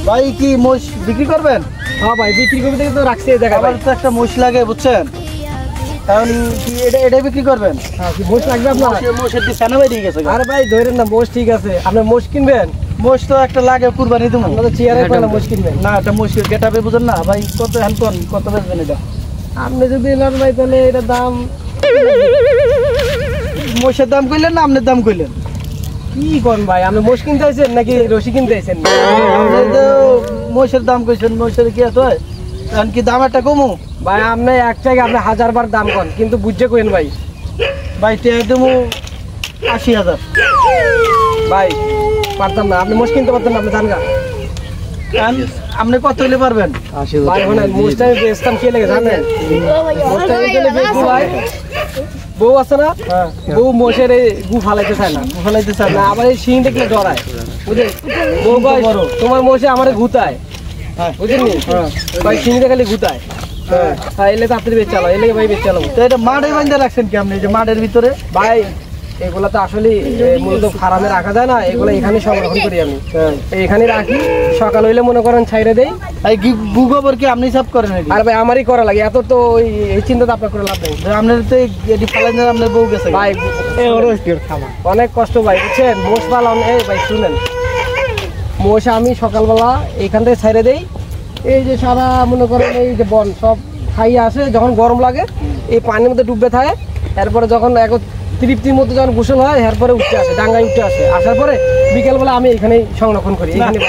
ভাই কি মোষ বিক্রি করবেন? হ্যাঁ ভাই বিক্রি করবে দেখে তো রাখছি দেখা আমার তো একটা মোষ লাগে বুঝছেন, কারণ কি এটা বিক্রি করবেন? হ্যাঁ কি মোষ লাগবে আপনার? মোষের দিয়ে ফেনা বেরিয়ে গেছে। আরে ভাই ধরেন না, মোষ ঠিক আছে, আপনি মোষ কিনবেন? মোষ তো একটা লাগে কুরবানি দেবো। আপনার তো চেয়ারে করে মোষ কিনবেন না, এটা মোষের গেটাবে বুঝেন না ভাই। কত হ্যান্ডকন কত বেচবেন এটা? আপনি যদি নেন ভাই তাহলে এটার দাম, মোষের দাম কইলেন না আপনার দাম কইলেন? কি করেন ভাই? আপনি মোষ কিনতে আইছেন নাকি রশি কিনতে আইছেন? আপনি তো মোষের দাম কইছেন, মোষের কি আছে কারণ কি দাম একটা কমু? ভাই আপনি এক জায়গায় আপনি 1000 বার দাম কন, কিন্তু বুঝে কইেন ভাই। ভাই টেয়া দেবো 80,000। ভাই পারতাম না, আপনি মোষ কিনতে পারতেন না, আপনি জানগা। আপনি কত হইলে পারবেন? ভাই শোনেন, মোষটা আমি বেচতাম কি লেগে জানেন? মোষটা আমি তাহলে বেচবো ভাই, বউ আছে না, বউ মোষের এই গু ফালাইতে চায় না, ফেলাইতে চান না আবার এই শিং দেখলে ডরায়, বুঝলেন? বউ ভাই তোমার মোষে আমার ঘুতায়, বুঝলেন? ভাই শিং দেখালে ঘুতায়। হ্যাঁ এলে তাড়াতাড়ি বেচ চালাও, এলে ভাই বেচ চালাবো। তো এটা মাঠে বাঁধে রাখছেন কি আপনি, যে মাঠের ভিতরে? ভাই এগুলা তো আসলে মূলত ফার্মে রাখা যায় না, এগুলো এখানে সংরক্ষণ করি আমি, এখানে রাখি। সকাল হইলে মনে করেন ছাইড়ে দেই। গু গোবর কি আপনি সব করেন? আর ভাই আমারই করা লাগে, এত তো এই চিন্তা তো আপনার করে লাভ নেই। আপনার তো এটি ফেলেন, আপনার বউ গেছে ভাই অনেক কষ্ট ভাই, বুঝছেন? মোষ পালন, এই ভাই শুনেন, মোষ আমি সকালবেলা এখান থেকে ছাইড়ে দেই। এই যে সারা মনে করেন এই যে বন সব খাইয়ে আসে, যখন গরম লাগে এই পানির মধ্যে ডুববে থাকে। এরপরে যখন এক তৃপ্তির মধ্যে যখন গোসল হয়, এরপরে উঠতে আসে, ডাঙ্গায় উঠতে আসে। আসার পরে বিকেলবেলা আমি এখানেই সংরক্ষণ করি। এখানে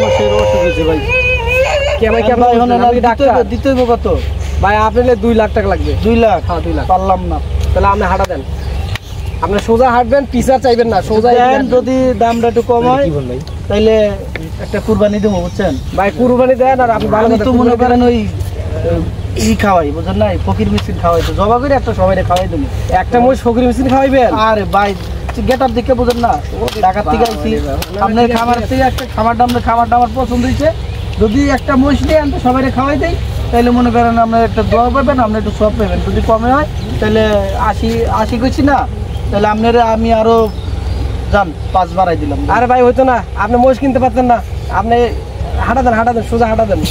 মোষের অসুখ হয়েছে ভাই। দিতে হইব কত ভাই? আপনার 2 লাখ টাকা লাগবে। 2 লাখ? হ্যাঁ 2 লাখ। পারলাম না। তাহলে আপনি হাঁটা দেন, আপনি সোজা হাঁটবেন, পিসার চাইবেন না, সোজা। যদি দামটা একটু কম হয় তাইলে একটা কুরবানি দেবো বুঝছেন ভাই। কুরবানি দেন। আর আপনি ভালো তো মনে করেন ওই খাওয়াই বুঝেন না, ফকির মিষ্টির খাওয়াই, তো জবা করে একটা সবাই খাওয়াই দেবো। একটা মোষ ফকির মিষ্টি খাওয়াইবেন? আরে ভাই গেটার দিকে বুঝেন না, ঢাকার থেকে আইছি, আপনার খামার থেকে একটা খামারটা আমার পছন্দ হয়েছে। যদি একটা মোষ নিয়ে আনতে সবাই খাওয়াই দেয়, তাহলে মনে করেন আপনার একটা দোয়া পাবেন, আপনি একটু সব পাবেন। যদি কমে হয় তাহলে 80 করছি না, তাহলে আপনার আমি আরো যান 5 বাড়াই দিলাম। আরে ভাই হইতো না, আপনি মোষ কিনতে পারতেন না, আপনি হাঁটা দেন, সোজা হাঁটা দেন।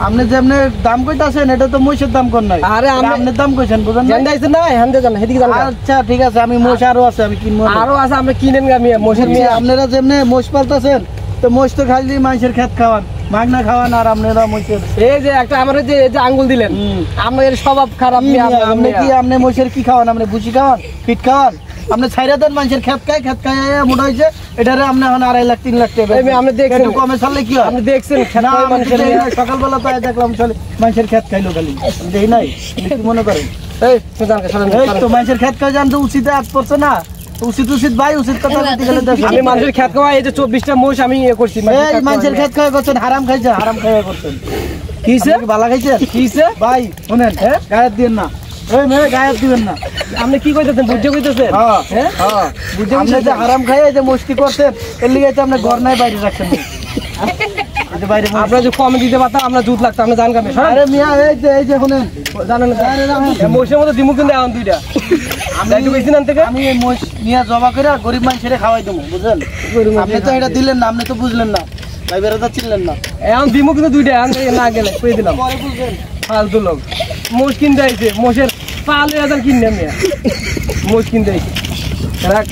আপনি যে আপনি দাম কইতাছেন, এটা তো মোষের দাম কোন নাই। আরে আপনি দাম কইছেন বুঝেন না? যাইছেন না, হ্যান্ডে যান, এদিকে যান। আচ্ছা ঠিক আছে, আমি মোষ আরো আছে, আমি কিনবো। আরো আছে, আপনি কিনেন গা মিয়া মোষের মিয়া। আপনারা যেমনি মোষ পালতাছেন, তো মোষ তো খালি মানুষের খেত খাওয়ান, মাগনা খাওয়ান, আর আপনারা মোষের এই যে একটা আমার যে আঙ্গুল দিলেন, আমাদের স্বভাব খারাপ মিয়া। আপনি কি আপনি মোষের কি খাওয়ান? আপনি ভুসি খাওয়ান, ফিট খাওয়ান? আপনি ছাইরা দেন মানুষের খেত খায় মোটা হয়েছে, এটারে আপনি এখন 2.5 লাখ 3 লাখ টাকা। আপনি দেখছেন কমে ছাড়লে কি হয়? আপনি দেখছেন সকালবেলা তো দেখলাম চলে মানুষের খেত খাইলো খালি, দেখি নাই কি মনে করেন? এই তো মানুষের খেত খাই জানতো উচিত আজ পড়ছে না, উচিত ভাই, উচিত কথা। আমি মানুষের খেত খাওয়া, এই যে 24টা মোষ আমি করছি। মানুষের খেত খাওয়া করছেন, হারাম খাইছেন, হারাম খাওয়া করছেন। কিসে বালা খাইছেন? কিসে ভাই শোনেন, গায়ের দিন না, গায়ের দিবেন না। আপনি কি কইতেছেন? বুঝে কইতেছেন? বুঝে যে হারাম খাই যে মস্তি করছেন, এর লিগে আপনি ঘর নাই বাইরে রাখছেন। আপনার যে কমে দিতে পারতাম, আমরা জুত লাগতো, আপনি জান কামে। আরে মিয়া এই যে শুনেন, জানেন মোষের মধ্যে দিমু কিন্তু এখন 2টা আমি এই মোষ নিয়ে জমা করে গরিব মানুষের খাওয়াই দেবো বুঝলেন। আপনি তো এটা দিলেন না, আপনি তো বুঝলেন না, ভাই বেরোতে চিনলেন না। এখন দিমু কিন্তু 2টা, এখন না গেলে কই দিলাম। পরে বুঝলেন ফালতু লোক। মোষ কিনতে আইছে, মোষের পাল কিনে মিয়া, মোষ কিনতে আইছে। রাখ।